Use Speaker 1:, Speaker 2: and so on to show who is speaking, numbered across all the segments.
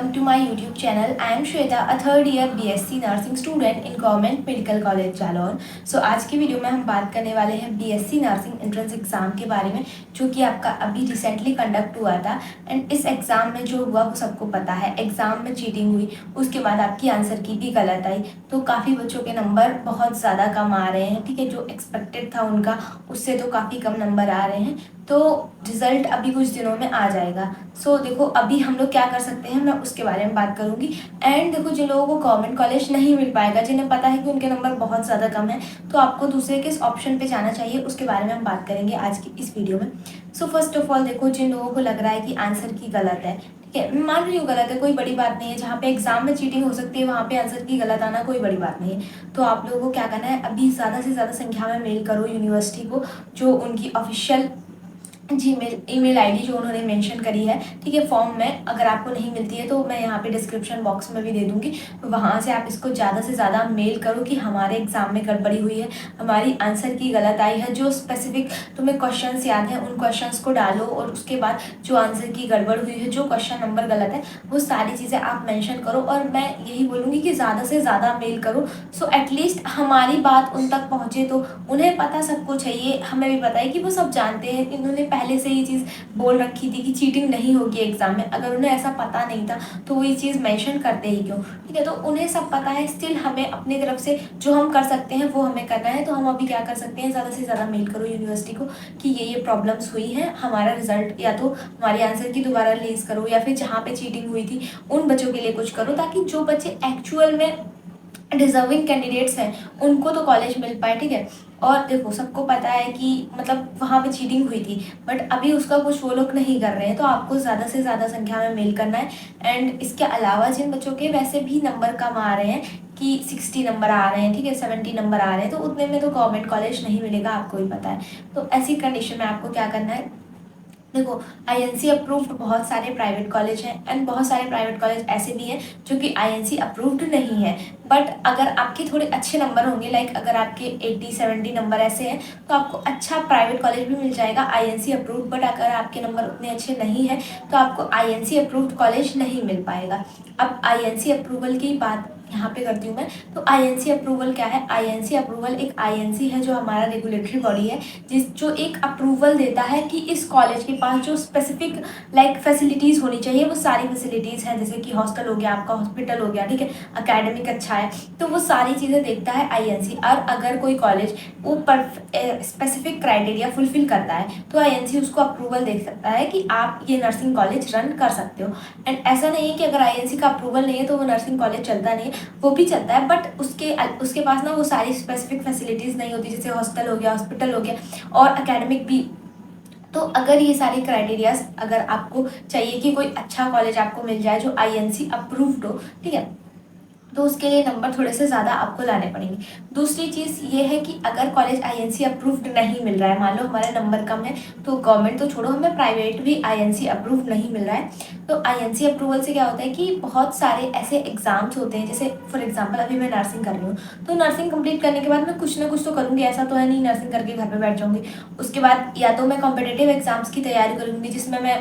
Speaker 1: welcome to my YouTube channel. I am Shweta, a third year BSc Nursing student in Government Medical College Jalore. सो आज की video में हम बात करने वाले हैं BSc नर्सिंग एंट्रेंस एग्ज़ाम के बारे में, जो कि आपका अभी रिसेंटली कंडक्ट हुआ था। एंड इस एग्ज़ाम में जो हुआ वो सबको पता है, एग्ज़ाम में चीटिंग हुई, उसके बाद आपकी आंसर की भी गलत आई, तो काफ़ी बच्चों के नंबर बहुत ज़्यादा कम आ रहे हैं। ठीक है, जो एक्सपेक्टेड था उनका उससे तो काफ़ी कम नंबर आ रहे हैं। तो रिज़ल्ट अभी कुछ दिनों में आ जाएगा। सो देखो अभी हम लोग क्या कर सकते हैं, मैं उसके बारे में बात करूँगी। एंड देखो जिन लोगों को गवर्नमेंट कॉलेज नहीं मिल पाएगा, जिन्हें पता है कि उनके नंबर बहुत ज़्यादा कम है, तो आपको दूसरे किस ऑप्शन पे जाना चाहिए उसके बारे में हम बात करेंगे आज की इस वीडियो में। सो फर्स्ट ऑफ ऑल देखो, जिन लोगों को लग रहा है कि आंसर की गलत है, ठीक है, मैं मान रही हूँ गलत है, कोई बड़ी बात नहीं है। जहाँ पे एग्जाम में चीटिंग हो सकती है वहाँ पे आंसर की गलत आना कोई बड़ी बात नहीं है। तो आप लोगों को क्या करना है, अभी ज़्यादा से ज़्यादा संख्या में मेल करो यूनिवर्सिटी को, जो उनकी ऑफिशियल ईमेल आईडी जो उन्होंने मेंशन करी है, ठीक है, फॉर्म में। अगर आपको नहीं मिलती है तो मैं यहाँ पे डिस्क्रिप्शन बॉक्स में भी दे दूँगी, तो वहाँ से आप इसको ज़्यादा से ज़्यादा मेल करो कि हमारे एग्ज़ाम में गड़बड़ी हुई है, हमारी आंसर की गलत आई है। जो स्पेसिफिक तुम्हें क्वेश्चंस याद हैं उन क्वेश्चंस को डालो, और उसके बाद जो आंसर की गड़बड़ हुई है, जो क्वेश्चन नंबर गलत है, वो सारी चीज़ें आप मैंशन करो। और मैं यही बोलूँगी कि ज़्यादा से ज़्यादा मेल करो, सो एटलीस्ट हमारी बात उन तक पहुँचे। तो उन्हें पता सब कुछ है, ये हमें भी पता है कि वो सब जानते हैं, इन्होंने पहले से ये चीज़ बोल रखी थी कि चीटिंग नहीं होगी एग्जाम में। अगर उन्हें ऐसा पता नहीं था तो वो ये चीज़ मेंशन करते ही क्यों, ठीक है। तो उन्हें सब पता है, स्टिल हमें अपनी तरफ से जो हम कर सकते हैं वो हमें करना है। तो हम अभी क्या कर सकते हैं, ज़्यादा से ज़्यादा मेल करो यूनिवर्सिटी को कि ये प्रॉब्लम्स हुई हैं, हमारा रिजल्ट या तो हमारी आंसर की दोबारा रिलीज करो, या फिर जहाँ पे चीटिंग हुई थी उन बच्चों के लिए कुछ करो, ताकि जो बच्चे एक्चुअल में डिजर्विंग कैंडिडेट्स हैं उनको तो कॉलेज मिल पाए, ठीक है। और देखो सबको पता है कि मतलब वहाँ पे चीटिंग हुई थी, बट अभी उसका कुछ वो लोग नहीं कर रहे हैं। तो आपको ज़्यादा से ज़्यादा संख्या में मेल करना है। एंड इसके अलावा जिन बच्चों के वैसे भी नंबर कम आ रहे हैं, कि 60 नंबर आ रहे हैं, ठीक है, 70 नंबर आ रहे हैं, तो उतने में तो गवर्नमेंट कॉलेज नहीं मिलेगा, आपको ही पता है। तो ऐसी कंडीशन में आपको क्या करना है, देखो आईएनसी अप्रूव्ड बहुत सारे प्राइवेट कॉलेज हैं, एंड बहुत सारे प्राइवेट कॉलेज ऐसे भी हैं जो कि आईएनसी अप्रूव्ड नहीं है। बट अगर आपके थोड़े अच्छे नंबर होंगे, लाइक अगर आपके 80-70 नंबर ऐसे हैं, तो आपको अच्छा प्राइवेट कॉलेज भी मिल जाएगा आईएनसी अप्रूव्ड। बट अगर आपके नंबर उतने अच्छे नहीं हैं तो आपको आईएनसी अप्रूव्ड कॉलेज नहीं मिल पाएगा। अब आईएनसी अप्रूवल की बात यहाँ पे करती हूँ मैं। तो आईएनसी अप्रूवल क्या है, आईएनसी अप्रूवल एक आईएनसी है जो हमारा रेगुलेटरी बॉडी है, जो एक अप्रूवल देता है कि इस कॉलेज के पास जो स्पेसिफिक लाइक फैसिलिटीज़ होनी चाहिए वो सारी फैसिलिटीज़ हैं, जैसे कि हॉस्टल हो गया, आपका हॉस्पिटल हो गया, ठीक है, एकेडमिक अच्छा है, तो वो सारी चीज़ें देखता है आईएनसी। और अगर कोई कॉलेज वो स्पेसिफिक क्राइटेरिया फुलफिल करता है तो आईएनसी उसको अप्रूवल दे सकता है कि आप ये नर्सिंग कॉलेज रन कर सकते हो। एंड ऐसा नहीं है कि अगर आईएनसी का अप्रूवल नहीं है तो वो नर्सिंग कॉलेज चलता नहीं है, वो भी चलता है, बट उसके पास ना वो सारी स्पेसिफिक फैसिलिटीज़ नहीं होती, जैसे हॉस्टल हो गया, हॉस्पिटल हो गया, और एकेडमिक भी। तो अगर ये सारी क्राइटेरियाज अगर आपको चाहिए कि कोई अच्छा कॉलेज आपको मिल जाए जो आईएनसी अप्रूव्ड हो, ठीक है, तो उसके लिए नंबर थोड़े से ज़्यादा आपको लाने पड़ेंगे। दूसरी चीज़ ये है कि अगर कॉलेज आईएनसी अप्रूव्ड नहीं मिल रहा है, मान लो हमारे नंबर कम है, तो गवर्नमेंट तो छोड़ो, हमें प्राइवेट भी आईएनसी अप्रूव्ड नहीं मिल रहा है, तो आईएनसी अप्रूवल से क्या होता है कि बहुत सारे ऐसे एग्जाम्स होते हैं, जैसे फॉर एग्जाम्पल अभी मैं नर्सिंग कर रही हूँ, तो नर्सिंग कंप्लीट करने के बाद मैं कुछ ना कुछ तो करूँगी, ऐसा तो है नहीं नर्सिंग करके घर पर बैठ जाऊँगी। उसके बाद या तो मैं कॉम्पिटेटिव एग्जाम्स की तैयारी करूँगी, जिसमें मैं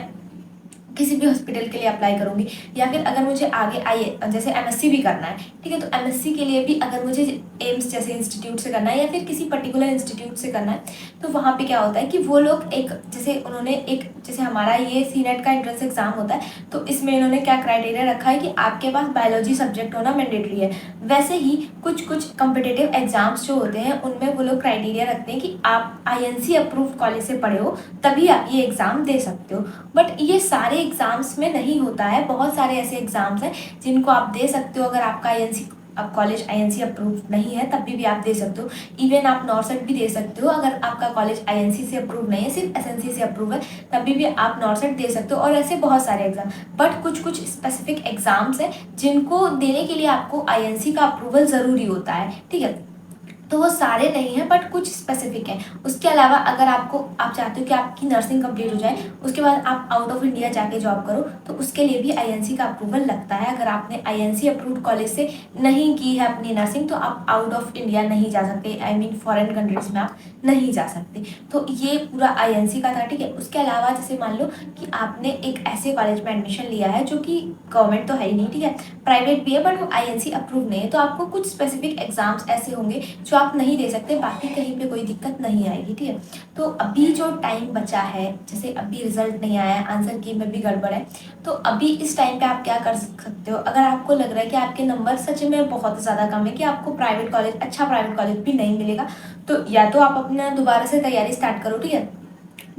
Speaker 1: किसी भी हॉस्पिटल के लिए अप्लाई करूँगी, या फिर अगर मुझे आगे जैसे एमएससी भी करना है, ठीक है, तो एमएससी के लिए भी अगर मुझे एम्स जैसे इंस्टीट्यूट से करना है या फिर किसी पर्टिकुलर इंस्टीट्यूट से करना है, तो वहाँ पे क्या होता है कि वो लोग एक जैसे उन्होंने एक जैसे हमारा ये सीनेट का एंट्रेंस एग्जाम होता है, तो इसमें इन्होंने क्या क्राइटेरिया रखा है कि आपके पास बायोलॉजी सब्जेक्ट होना मैंडेटरी है। वैसे ही कुछ कम्पिटेटिव एग्जाम्स जो होते हैं उनमें वो लोग क्राइटेरिया रखते हैं कि आप आईएनसी अप्रूव्ड कॉलेज से पढ़े हो तभी आप ये एग्ज़ाम दे सकते हो। बट ये सारे एग्जाम्स में नहीं होता है, बहुत सारे ऐसे एग्जाम्स हैं जिनको आप दे सकते हो। अगर आपका आईएनसी अब कॉलेज आईएनसी अप्रूव्ड नहीं है तब भी आप दे सकते हो। इवन आप नॉर्सेट भी दे सकते हो, अगर आपका कॉलेज आईएनसी से अप्रूव नहीं है, सिर्फ एसएनसी से अप्रूव है, तभी भी आप नॉर्सेट दे सकते हो। और ऐसे बहुत सारे एग्जाम, बट कुछ स्पेसिफिक एग्जाम्स हैं जिनको देने के लिए आपको आईएनसी का अप्रूवल ज़रूरी होता है, ठीक है। तो वो सारे नहीं हैं बट कुछ स्पेसिफिक हैं। उसके अलावा अगर आप चाहते हो कि आपकी नर्सिंग कंप्लीट हो जाए, उसके बाद आप आउट ऑफ इंडिया जाके जॉब करो, तो उसके लिए भी आईएनसी का अप्रूवल लगता है। अगर आपने आईएनसी अप्रूव्ड कॉलेज से नहीं की है अपनी नर्सिंग, तो आप आउट ऑफ इंडिया नहीं जा सकते, आई मीन फॉरेन कंट्रीज में आप नहीं जा सकते। तो ये पूरा आईएनसी का था, ठीक है। उसके अलावा जैसे मान लो कि आपने एक ऐसे कॉलेज में एडमिशन लिया है जो कि गवर्नमेंट तो है ही नहीं, ठीक है, प्राइवेट भी है बट वो आईएनसी अप्रूव नहीं है, तो आपको कुछ स्पेसिफिक एग्जाम्स ऐसे होंगे जो आप नहीं दे सकते, बाकी कहीं पे कोई दिक्कत नहीं आएगी, ठीक है। तो अभी जो टाइम बचा है, जैसे अभी रिजल्ट नहीं आया है, आंसर की में भी गड़बड़ है, तो अभी इस टाइम पे आप क्या कर सकते हो, अगर आपको लग रहा है कि आपके नंबर सच में बहुत ज़्यादा कम है कि आपको प्राइवेट कॉलेज, अच्छा प्राइवेट कॉलेज भी नहीं मिलेगा, तो या तो आप अपना दोबारा से तैयारी स्टार्ट करो, ठीक है,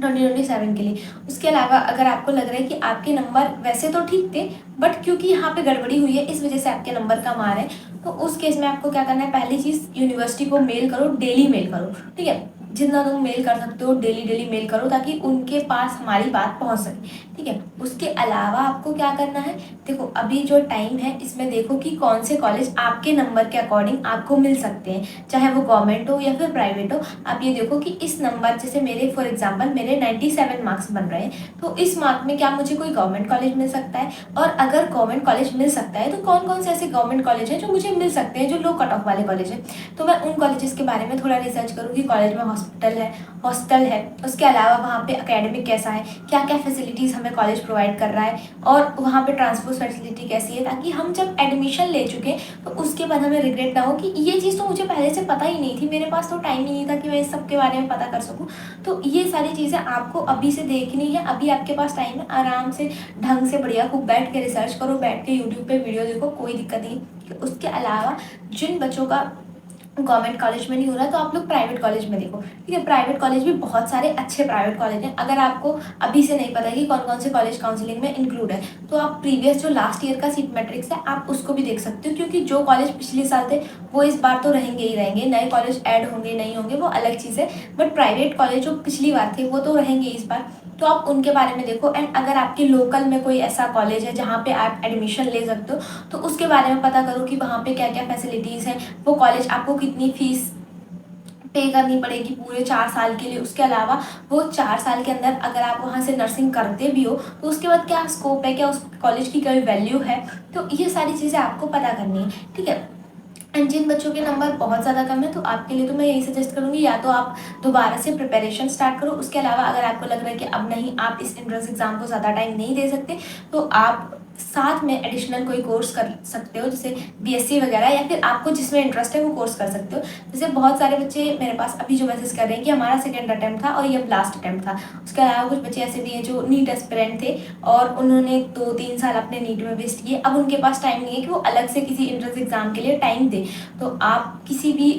Speaker 1: 2027 के लिए। उसके अलावा अगर आपको लग रहा है कि आपके नंबर वैसे तो ठीक थे बट क्योंकि यहाँ पे गड़बड़ी हुई है इस वजह से आपके नंबर कम आ रहे हैं, तो उस केस में आपको क्या करना है, पहली चीज़ यूनिवर्सिटी को मेल करो, डेली मेल करो, ठीक है, जितना तुम मेल कर सकते हो डेली डेली मेल करो ताकि उनके पास हमारी बात पहुँच सके, ठीक है। उसके अलावा आपको क्या करना है, देखो अभी जो टाइम है इसमें देखो कि कौन से कॉलेज आपके नंबर के अकॉर्डिंग आपको मिल सकते हैं, चाहे वो गवर्नमेंट हो या फिर प्राइवेट हो। आप ये देखो कि इस नंबर, जैसे मेरे फॉर एग्जांपल मेरे 97 मार्क्स बन रहे हैं, तो इस मार्क में क्या मुझे कोई गवर्नमेंट कॉलेज मिल सकता है, और अगर गवर्नमेंट कॉलेज मिल सकता है तो कौन कौन से ऐसे गवर्नमेंट कॉलेज हैं जो मुझे मिल सकते हैं, जो लो कट ऑफ वाले कॉलेज हैं, तो मैं उन कॉलेजेस के बारे में थोड़ा रिसर्च करूँगी। कॉलेज में हॉस्टल है, उसके अलावा वहाँ पे एकेडमिक कैसा है, क्या क्या फैसिलिटीज़ हमें कॉलेज प्रोवाइड कर रहा है, और वहाँ पे ट्रांसपोर्ट फैसिलिटी कैसी है, ताकि हम जब एडमिशन ले चुके तो उसके बाद हमें रिग्रेट ना हो कि ये चीज़ तो मुझे पहले से पता ही नहीं थी, मेरे पास तो टाइम ही नहीं था कि मैं इस सब के बारे में पता कर सकूँ। तो ये सारी चीज़ें आपको अभी से देखनी है, अभी आपके पास टाइम है, आराम से ढंग से बढ़िया खूब बैठ के रिसर्च करो, बैठ के यूट्यूब पे वीडियो देखो, कोई दिक्कत नहीं। उसके अलावा जिन बच्चों का गवर्नमेंट कॉलेज में नहीं हो रहा तो आप लोग प्राइवेट कॉलेज में देखो, ठीक है। प्राइवेट कॉलेज भी बहुत सारे अच्छे प्राइवेट कॉलेज हैं। अगर आपको अभी से नहीं पता कि कौन कौन से कॉलेज काउंसलिंग में इंक्लूड है, तो आप प्रीवियस जो लास्ट ईयर का सीट मैट्रिक्स है आप उसको भी देख सकते हो, क्योंकि जो कॉलेज पिछले साल थे वो इस बार तो रहेंगे ही रहेंगे, नए कॉलेज ऐड होंगे नहीं होंगे वो अलग चीज़ है, बट प्राइवेट कॉलेज जो पिछली बार थे वो तो रहेंगे इस बार, तो आप उनके बारे में देखो। एंड अगर आपके लोकल में कोई ऐसा कॉलेज है जहाँ पे आप एडमिशन ले सकते हो, तो उसके बारे में पता करो कि वहाँ पे क्या क्या फैसिलिटीज़ हैं, वो कॉलेज आपको कितनी फीस पे करनी पड़ेगी पूरे 4 साल के लिए। उसके अलावा वो 4 साल के अंदर अगर आप वहाँ से नर्सिंग करते भी हो तो उसके बाद क्या स्कोप है, क्या उस कॉलेज की कोई वैल्यू है, तो ये सारी चीज़ें आपको पता करनी है, ठीक है। एंड जिन बच्चों के नंबर बहुत ज़्यादा कम है तो आपके लिए तो मैं यही सजेस्ट करूँगी, या तो आप दोबारा से प्रिपरेशन स्टार्ट करो। उसके अलावा अगर आपको लग रहा है कि अब नहीं, आप इस एंट्रेंस एग्जाम को ज़्यादा टाइम नहीं दे सकते, तो आप साथ में एडिशनल कोई कोर्स कर सकते हो, जैसे बीएससी वगैरह, या फिर आपको जिसमें इंटरेस्ट है वो कोर्स कर सकते हो। जैसे बहुत सारे बच्चे मेरे पास अभी जो मैसेज कर रहे हैं कि हमारा सेकेंड अटैम्प्ट था और ये लास्ट अटैम्प्ट था। उसके अलावा कुछ बच्चे ऐसे भी हैं जो नीट एस्पिरेंट थे और उन्होंने 2-3 साल अपने नीट में वेस्ट किए, अब उनके पास टाइम नहीं है कि वो अलग से किसी एंट्रेंस एग्जाम के लिए टाइम दे। तो आप किसी भी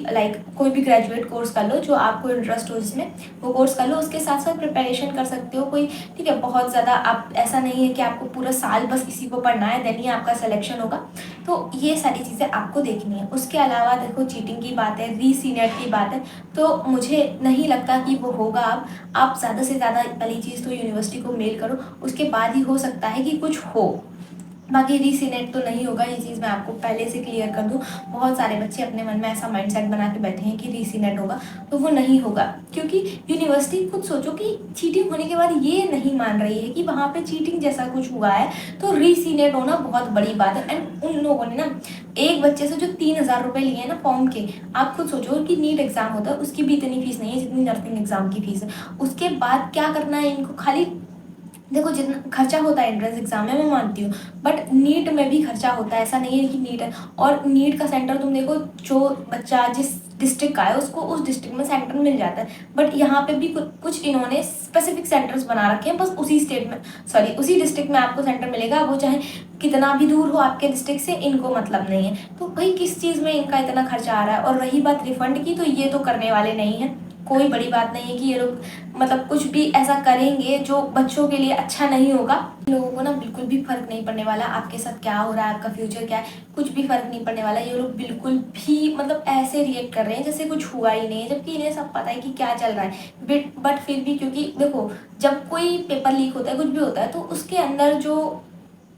Speaker 1: कोई भी ग्रेजुएट कोर्स कर लो जो आपको इंटरेस्ट हो जिसमें, वो कोर्स कर लो, उसके साथ साथ प्रिपरेशन कर सकते हो कोई, ठीक है। बहुत ज़्यादा आप, ऐसा नहीं है कि आपको पूरा साल बस इसी को पढ़ना है देन ही आपका सिलेक्शन होगा, तो ये सारी चीज़ें आपको देखनी है। उसके अलावा देखो चीटिंग की बात है, री सीनेट की बात है, तो मुझे नहीं लगता कि वो होगा। आप ज़्यादा से ज़्यादा पहली चीज़ तो यूनिवर्सिटी को मेल करो, उसके बाद ही हो सकता है कि कुछ हो, बाकी रीसीनेट तो नहीं होगा, ये चीज़ मैं आपको पहले से क्लियर कर दूं। बहुत सारे बच्चे अपने मन में ऐसा माइंडसेट बना के बैठे हैं कि रीसीनेट होगा, तो वो नहीं होगा, क्योंकि यूनिवर्सिटी खुद सोचो कि चीटिंग होने के बाद ये नहीं मान रही है कि वहाँ पे चीटिंग जैसा कुछ हुआ है, तो रीसीनेट होना बहुत बड़ी बात है। एंड उन लोगों ने ना एक बच्चे से जो 3,000 रुपये लिए हैं ना फॉर्म के, आप खुद सोचो कि नीट एग्जाम होता है उसकी भी इतनी फीस नहीं है जितनी नर्सिंग एग्जाम की फीस है। उसके बाद क्या करना है इनको, खाली देखो जितना खर्चा होता है एंट्रेंस एग्जाम में मैं मानती हूँ, बट नीट में भी खर्चा होता है, ऐसा नहीं है कि नीट है। और नीट का सेंटर तुम देखो, जो बच्चा जिस डिस्ट्रिक्ट का है उसको उस डिस्ट्रिक्ट में सेंटर मिल जाता है, बट यहाँ पे भी कुछ इन्होंने स्पेसिफिक सेंटर्स बना रखे हैं, बस उसी स्टेट में, सॉरी उसी डिस्ट्रिक्ट में आपको सेंटर मिलेगा, वो चाहे कितना भी दूर हो आपके डिस्ट्रिक्ट से, इनको मतलब नहीं है। तो भाई किस चीज़ में इनका इतना खर्चा आ रहा है। और रही बात रिफंड की, तो ये तो करने वाले नहीं है, कोई बड़ी बात नहीं है कि ये लोग मतलब कुछ भी ऐसा करेंगे जो बच्चों के लिए अच्छा नहीं होगा। लोगों को ना बिल्कुल भी फर्क नहीं पड़ने वाला आपके साथ क्या हो रहा है, आपका फ्यूचर क्या है, कुछ भी फर्क नहीं पड़ने वाला। ये लोग बिल्कुल भी मतलब ऐसे रिएक्ट कर रहे हैं जैसे कुछ हुआ ही नहीं है, जबकि इन्हें सब पता है कि क्या चल रहा है। बट फिर भी, क्योंकि देखो जब कोई पेपर लीक होता है, कुछ भी होता है, तो उसके अंदर जो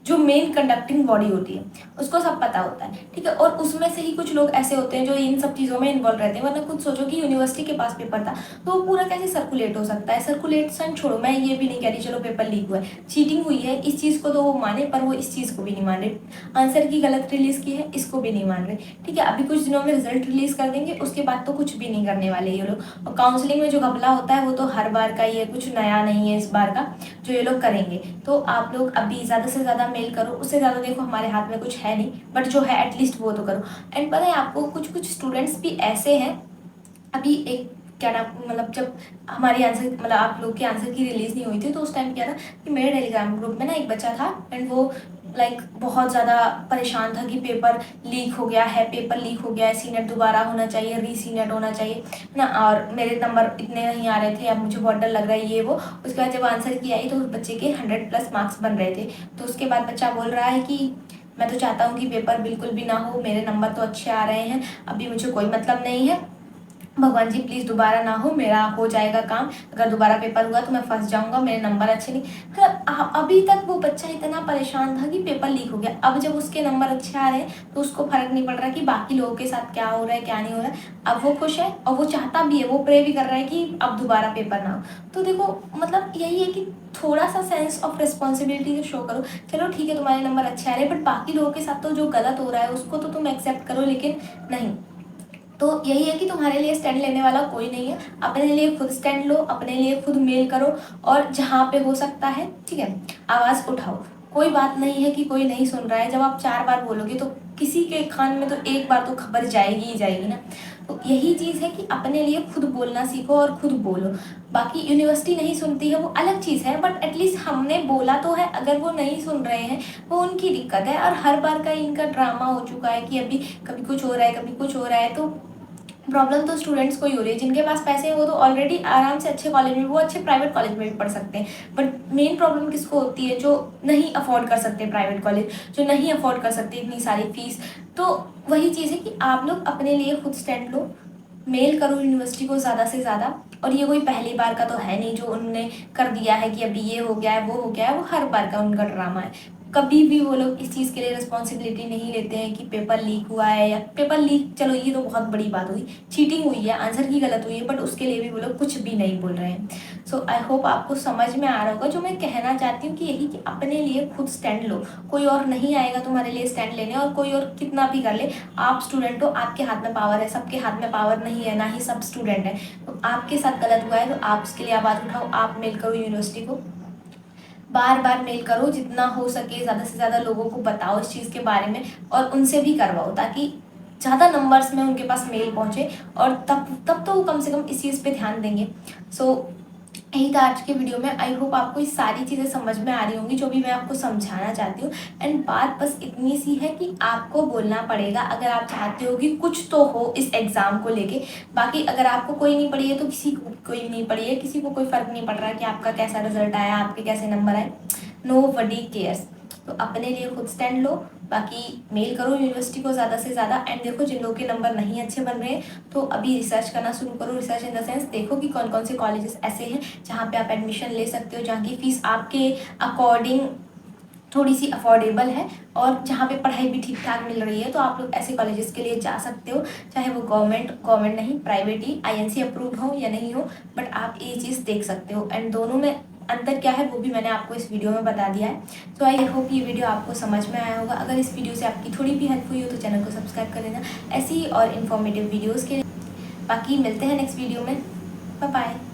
Speaker 1: जो मेन कंडक्टिंग बॉडी होती है उसको सब पता होता है, ठीक है। और उसमें से ही कुछ लोग ऐसे होते हैं जो इन सब चीज़ों में इन्वॉल्व रहते हैं, वरना खुद सोचो कि यूनिवर्सिटी के पास पेपर था तो वो पूरा कैसे सर्कुलेट हो सकता है। सर्कुलेशन छोड़ो, मैं ये भी नहीं कह रही चलो पेपर लीक हुआ है, चीटिंग हुई है इस चीज़ को तो वो माने, पर वो इस चीज़ को भी नहीं मान रहे। आंसर की गलत रिलीज़ की है इसको भी नहीं मान रहे, ठीक है। अभी कुछ दिनों में रिजल्ट रिलीज़ कर देंगे, उसके बाद तो कुछ भी नहीं करने वाले ये लोग। और काउंसलिंग में जो घपला होता है वो तो हर बार का ही है, कुछ नया नहीं है इस बार का जो ये लोग करेंगे। तो आप लोग अभी ज़्यादा से ज़्यादा मेल करो, उससे ज़्यादा देखो हमारे हाथ में कुछ है नहीं, बट जो है एटलीस्ट वो तो करो। एंड पता है आपको, कुछ कुछ स्टूडेंट्स भी ऐसे हैं, अभी एक क्या नाम, मतलब जब हमारी आंसर, मतलब आप लोग के आंसर की रिलीज़ नहीं हुई थी तो उस टाइम क्या था कि मेरे टेलीग्राम ग्रुप में ना एक बच्चा था एंड वो बहुत ज़्यादा परेशान था कि पेपर लीक हो गया है, पेपर लीक हो गया है, सी नेट दोबारा होना चाहिए, री सी नेट होना चाहिए ना, और मेरे नंबर इतने नहीं आ रहे थे, अब मुझे बहुत डर लग रहा है ये वो। उसके बाद जब आंसर की आई तो उस बच्चे के 100+ मार्क्स बन रहे थे। तो उसके बाद बच्चा बोल रहा है कि मैं तो चाहता हूँ कि पेपर बिल्कुल भी ना हो, मेरे नंबर तो अच्छे आ रहे हैं, अभी मुझे कोई मतलब नहीं है, भगवान जी प्लीज़ दोबारा ना हो, मेरा हो जाएगा काम, अगर दोबारा पेपर हुआ तो मैं फंस जाऊंगा, मेरे नंबर अच्छे नहीं। तो अभी तक वो बच्चा इतना परेशान था कि पेपर लीक हो गया, अब जब उसके नंबर अच्छे आ रहे हैं तो उसको फर्क नहीं पड़ रहा कि बाकी लोगों के साथ क्या हो रहा है क्या नहीं हो रहा है। अब वो खुश है और वो चाहता भी है, वो प्रे भी कर रहा है कि अब दोबारा पेपर ना हो। तो देखो मतलब यही है कि थोड़ा सा सेंस ऑफ रिस्पॉन्सिबिलिटी शो करो। चलो ठीक है तुम्हारे नंबर अच्छे आ रहे हैं, बट बाकी लोगों के साथ तो जो गलत हो रहा है उसको तो तुम एक्सेप्ट करो, लेकिन नहीं। तो यही है कि तुम्हारे लिए स्टैंड लेने वाला कोई नहीं है, अपने लिए खुद स्टैंड लो, अपने लिए खुद मेल करो, और जहाँ पे हो सकता है, ठीक है, आवाज़ उठाओ। कोई बात नहीं है कि कोई नहीं सुन रहा है, जब आप 4 बार बोलोगे तो किसी के कान में तो एक बार तो खबर जाएगी ही जाएगी ना। तो यही चीज़ है कि अपने लिए खुद बोलना सीखो और खुद बोलो। बाकी यूनिवर्सिटी नहीं सुनती है वो अलग चीज़ है, बट एटलीस्ट हमने बोला तो है। अगर वो नहीं सुन रहे हैं वो उनकी दिक्कत है, और हर बार का इनका ड्रामा हो चुका है कि अभी कभी कुछ हो रहा है कभी कुछ हो रहा है। तो प्रॉब्लम तो स्टूडेंट्स को ही हो रही है, जिनके पास पैसे हैं वो तो ऑलरेडी आराम से अच्छे कॉलेज में, वो अच्छे प्राइवेट कॉलेज में भी पढ़ सकते हैं। बट मेन प्रॉब्लम किसको होती है, जो नहीं अफोर्ड कर सकते प्राइवेट कॉलेज, जो नहीं अफोर्ड कर सकते इतनी सारी फीस। तो वही चीज़ है कि आप लोग अपने लिए खुद स्टैंड लो, मेल करो यूनिवर्सिटी को ज़्यादा से ज़्यादा। और ये कोई पहली बार का तो है नहीं जो उन्होंने कर दिया है कि अभी ये हो गया है वो हो गया है, वो हर बार का उनका ड्रामा है। कभी भी वो लोग इस चीज़ के लिए रिस्पॉन्सिबिलिटी नहीं लेते हैं कि पेपर लीक हुआ है, या पेपर लीक चलो ये तो बहुत बड़ी बात हुई, चीटिंग हुई है, आंसर की गलत हुई है, बट उसके लिए भी वो लोग कुछ भी नहीं बोल रहे हैं। सो आई होप आपको समझ में आ रहा होगा जो मैं कहना चाहती हूँ, कि यही कि अपने लिए खुद स्टैंड लो। कोई और नहीं आएगा तुम्हारे लिए स्टैंड लेने, और कोई और कितना भी कर ले, आप स्टूडेंट हो, आपके हाथ में पावर है, सबके हाथ में पावर नहीं है, ना ही सब स्टूडेंट है। तो आपके साथ गलत हुआ है तो आप उसके लिए आवाज़ उठाओ, आप मेल करो यूनिवर्सिटी को, बार बार मेल करो, जितना हो सके ज़्यादा से ज़्यादा लोगों को बताओ इस चीज़ के बारे में, और उनसे भी करवाओ ताकि ज़्यादा नंबर्स में उनके पास मेल पहुँचे, और तब तब तो वो कम से कम इस चीज़ पे ध्यान देंगे। सो यही था आज के वीडियो में। आई होप आपको ये सारी चीज़ें समझ में आ रही होंगी जो भी मैं आपको समझाना चाहती हूँ। एंड बात बस इतनी सी है कि आपको बोलना पड़ेगा अगर आप चाहते हो कि कुछ तो हो इस एग्ज़ाम को लेके। बाकी अगर आपको कोई नहीं पड़ी है तो किसी को कोई नहीं पड़ी है, किसी को कोई फ़र्क नहीं पड़ रहा है कि आपका कैसा रिजल्ट आया, आपके कैसे नंबर आए, नोबडी केयर्स। तो अपने लिए खुद स्टैंड लो, बाकी मेल करो यूनिवर्सिटी को ज़्यादा से ज़्यादा। एंड देखो जिन लोगों के नंबर नहीं अच्छे बन रहे हैं तो अभी रिसर्च करना शुरू करो। रिसर्च इन द सेंस देखो कि कौन कौन से कॉलेजेस ऐसे हैं जहाँ पे आप एडमिशन ले सकते हो, जहाँ की फ़ीस आपके अकॉर्डिंग थोड़ी सी अफोर्डेबल है, और जहाँ पे पढ़ाई भी ठीक ठाक मिल रही है, तो आप लोग ऐसे कॉलेजेस के लिए जा सकते हो, चाहे वो गवर्नमेंट नहीं, प्राइवेट ही, आईएनसी अप्रूव्ड हो या नहीं हो, बट आप ये चीज़ देख सकते हो। एंड दोनों में अंतर क्या है वो भी मैंने आपको इस वीडियो में बता दिया है। तो आई होप ये वीडियो आपको समझ में आया होगा। अगर इस वीडियो से आपकी थोड़ी भी हेल्प हुई हो तो चैनल को सब्सक्राइब कर लेना ऐसी ही और इन्फॉर्मेटिव वीडियोज़ के लिए। बाकी मिलते हैं नेक्स्ट वीडियो में, बाय बाय।